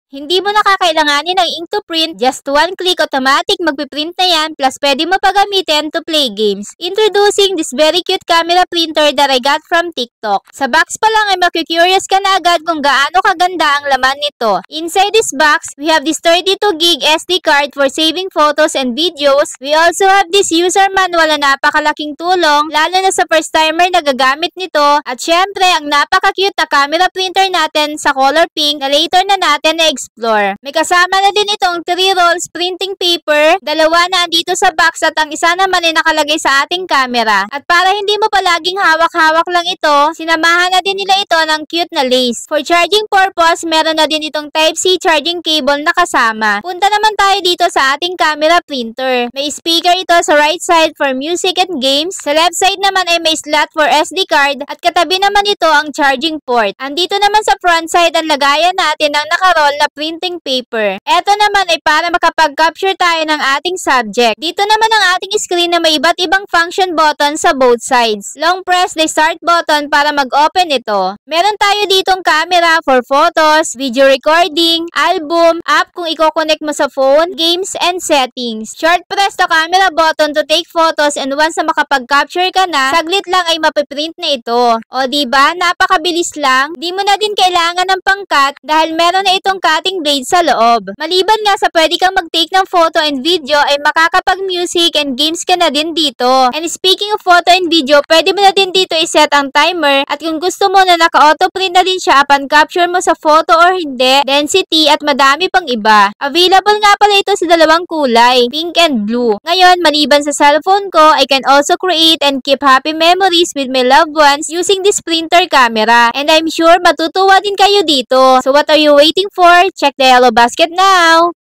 Hindi mo na kakailanganin ng ink to print, just one click automatic magpiprint na yan, plus pwede mo pa gamitin to play games. Introducing this very cute camera printer that I got from TikTok. Sa box pa lang ay makikurious ka na agad kung gaano kaganda ang laman nito. Inside this box, we have this 32GB SD card for saving photos and videos. We also have this user manual na napakalaking tulong, lalo na sa first timer na gagamit nito. At syempre, ang napaka-cute na camera printer natin sa color pink na later na natin explore. May kasama na din itong 3 rolls printing paper, dalawa na andito sa box at ang isa naman ay nakalagay sa ating camera. At para hindi mo palaging hawak-hawak lang ito, sinamahan na din nila ito ng cute na lace. For charging purpose, meron na din itong Type-C charging cable na kasama. Punta naman tayo dito sa ating camera printer. May speaker ito sa right side for music and games. Sa left side naman ay may slot for SD card at katabi naman ito ang charging port. Andito naman sa front side ang lagayan natin ng nakaroll na printing paper. Ito naman ay para makapag-capture tayo ng ating subject. Dito naman ang ating screen na may iba't ibang function button sa both sides. Long press the start button para mag-open ito. Meron tayo ditong camera for photos, video recording, album, app kung i-connect mo sa phone, games, and settings. Short press the camera button to take photos and once na makapag-capture ka na, saglit lang ay mapiprint na ito. O diba, napakabilis lang. Di mo na din kailangan ng pangkat dahil meron na itong cutting blade sa loob. Maliban nga sa pwede kang mag-take ng photo and video ay makakapag-music and games ka na din dito. And speaking of photo and video, pwede mo na din dito iset ang timer at kung gusto mo na naka-auto-print na din siya upon capture mo sa photo or hindi, density at madami pang iba. Available nga pala ito sa dalawang kulay, pink and blue. Ngayon, maliban sa cellphone ko, I can also create and keep happy memories with my loved ones using this printer camera. And I'm sure matutuwa din kayo dito. So what are you waiting for? Check the yellow basket now!